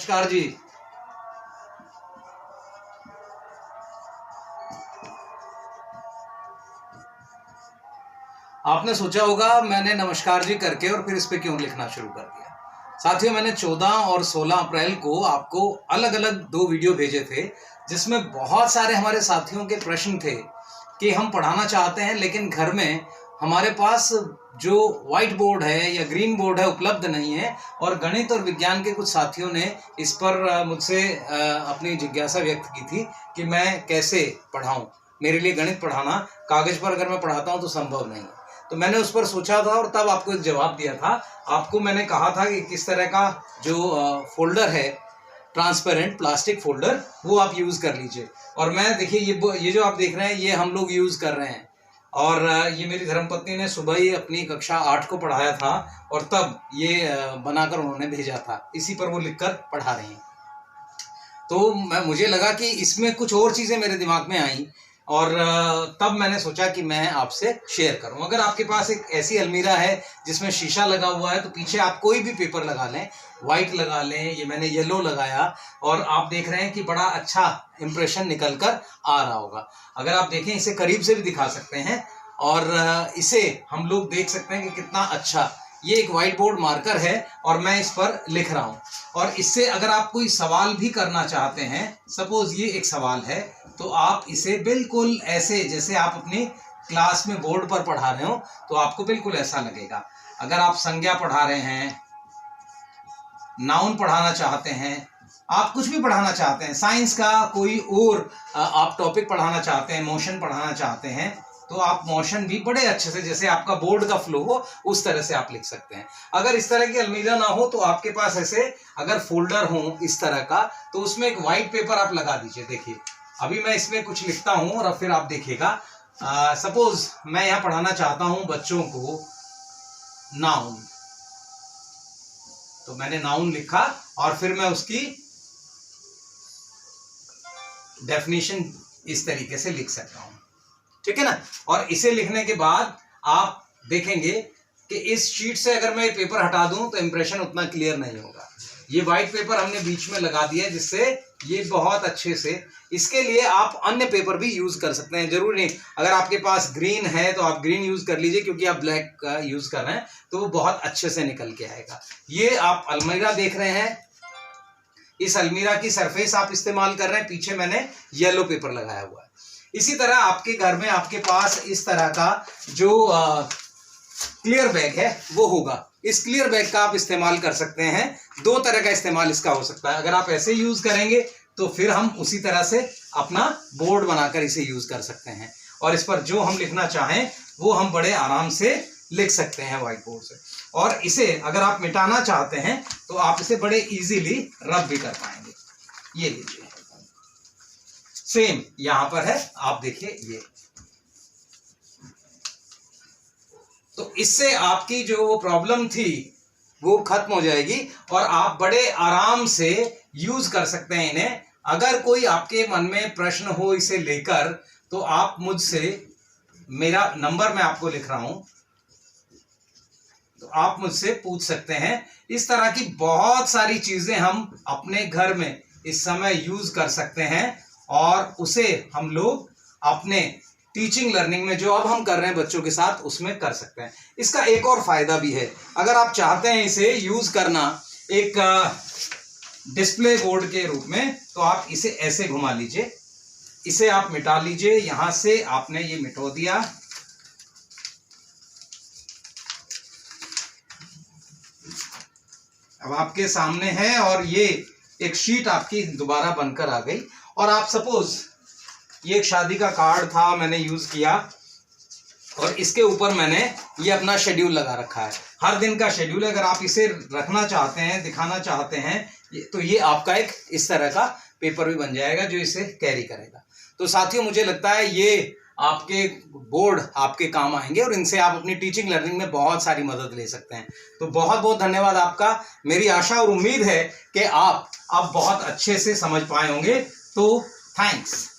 नमस्कार जी। आपने सोचा होगा मैंने नमस्कार जी करके और फिर इस पे क्यों लिखना शुरू कर दिया। साथियों, मैंने 14 और 16 अप्रैल को आपको अलग अलग 2 वीडियो भेजे थे जिसमें बहुत सारे हमारे साथियों के प्रश्न थे कि हम पढ़ाना चाहते हैं लेकिन घर में हमारे पास जो व्हाइट बोर्ड है या ग्रीन बोर्ड है उपलब्ध नहीं है। और गणित और विज्ञान के कुछ साथियों ने इस पर मुझसे अपनी जिज्ञासा व्यक्त की थी कि मैं कैसे पढ़ाऊं। मेरे लिए गणित पढ़ाना कागज पर अगर मैं पढ़ाता हूं तो संभव नहीं है। तो मैंने उस पर सोचा था और तब आपको एक जवाब दिया था। आपको मैंने कहा था कि किस तरह का जो फोल्डर है, ट्रांसपेरेंट प्लास्टिक फोल्डर, वो आप यूज़ कर लीजिए। और मैं देखिए ये जो आप देख रहे हैं ये हम लोग यूज़ कर रहे हैं। और ये मेरी धर्मपत्नी ने सुबह ही अपनी कक्षा 8 को पढ़ाया था और तब ये बनाकर उन्होंने भेजा था। इसी पर वो लिखकर पढ़ा रही हैं। तो मुझे लगा कि इसमें कुछ और चीज़ें मेरे दिमाग में आई और तब मैंने सोचा कि मैं आपसे शेयर करूं। अगर आपके पास एक ऐसी अलमीरा है जिसमें शीशा लगा हुआ है तो पीछे आप कोई भी पेपर लगा लें, वाइट लगा लें, ये मैंने येलो लगाया और आप देख रहे हैं कि बड़ा अच्छा इंप्रेशन निकल कर आ रहा होगा। अगर आप देखें, इसे करीब से भी दिखा सकते हैं और इसे हम लोग देख सकते हैं कि कितना अच्छा, ये एक व्हाइट बोर्ड मार्कर है और मैं इस पर लिख रहा हूं। और इससे अगर आप कोई सवाल भी करना चाहते हैं, सपोज ये एक सवाल है, तो आप इसे बिल्कुल ऐसे जैसे आप अपनी क्लास में बोर्ड पर पढ़ा रहे हो तो आपको बिल्कुल ऐसा लगेगा। अगर आप संज्ञा पढ़ा रहे हैं, नाउन पढ़ाना चाहते हैं, आप कुछ भी पढ़ाना चाहते हैं, साइंस का कोई और आप टॉपिक पढ़ाना चाहते हैं, मोशन पढ़ाना चाहते हैं, तो आप मोशन भी बड़े अच्छे से, जैसे आपका बोर्ड का फ्लो हो उस तरह से आप लिख सकते हैं। अगर इस तरह की अलमीरा ना हो तो आपके पास ऐसे अगर फोल्डर हो इस तरह का, तो उसमें एक व्हाइट पेपर आप लगा दीजिए। देखिए अभी मैं इसमें कुछ लिखता हूं और फिर आप देखिएगा। सपोज मैं यहां पढ़ाना चाहता हूं बच्चों को नाउन, तो मैंने नाउन लिखा और फिर मैं उसकी डेफिनेशन इस तरीके से लिख सकता हूं, ठीक है ना। और इसे लिखने के बाद आप देखेंगे कि इस शीट से अगर मैं पेपर हटा दूं तो इंप्रेशन उतना क्लियर नहीं होगा। ये व्हाइट पेपर हमने बीच में लगा दिया जिससे ये बहुत अच्छे से, इसके लिए आप अन्य पेपर भी यूज कर सकते हैं, जरूरी नहीं। अगर आपके पास ग्रीन है तो आप ग्रीन यूज कर लीजिए, क्योंकि आप ब्लैक का यूज कर रहे हैं तो वो बहुत अच्छे से निकल के आएगा। ये आप अलमीरा देख रहे हैं, इस अलमीरा की सरफेस आप इस्तेमाल कर रहे हैं, पीछे मैंने येलो पेपर लगाया हुआ है। इसी तरह आपके घर में आपके पास इस तरह का जो क्लियर बैग है वो होगा। इस क्लियर बैग का आप इस्तेमाल कर सकते हैं। 2 तरह का इस्तेमाल इसका हो सकता है। अगर आप ऐसे यूज करेंगे तो फिर हम उसी तरह से अपना बोर्ड बनाकर इसे यूज कर सकते हैं और इस पर जो हम लिखना चाहें वो हम बड़े आराम से लिख सकते हैं व्हाइट बोर्ड से। और इसे अगर आप मिटाना चाहते हैं तो आप इसे बड़े इजीली रब भी कर पाएंगे। ये लीजिए, सेम यहां पर है, आप देखिए ये। तो इससे आपकी जो वो प्रॉब्लम थी वो खत्म हो जाएगी और आप बड़े आराम से यूज कर सकते हैं इन्हें। अगर कोई आपके मन में प्रश्न हो इसे लेकर तो आप मुझसे, मेरा नंबर मैं आपको लिख रहा हूं, तो आप मुझसे पूछ सकते हैं। इस तरह की बहुत सारी चीजें हम अपने घर में इस समय यूज कर सकते हैं और उसे हम लोग अपने टीचिंग लर्निंग में जो अब हम कर रहे हैं बच्चों के साथ उसमें कर सकते हैं। इसका एक और फायदा भी है, अगर आप चाहते हैं इसे यूज करना एक डिस्प्ले बोर्ड के रूप में, तो आप इसे ऐसे घुमा लीजिए, इसे आप मिटा लीजिए। यहां से आपने ये मिटो दिया, अब आपके सामने है और ये एक शीट आपकी दोबारा बनकर आ गई। और आप सपोज ये एक शादी का कार्ड था, मैंने यूज किया और इसके ऊपर मैंने ये अपना शेड्यूल लगा रखा है, हर दिन का शेड्यूल। अगर आप इसे रखना चाहते हैं, दिखाना चाहते हैं, तो ये आपका एक इस तरह का पेपर भी बन जाएगा जो इसे कैरी करेगा। तो साथियों, मुझे लगता है ये आपके बोर्ड आपके काम आएंगे और इनसे आप अपनी टीचिंग लर्निंग में बहुत सारी मदद ले सकते हैं। तो बहुत बहुत धन्यवाद आपका। मेरी आशा और उम्मीद है कि आप अब बहुत अच्छे से समझ पाए होंगे। तो थैंक्स।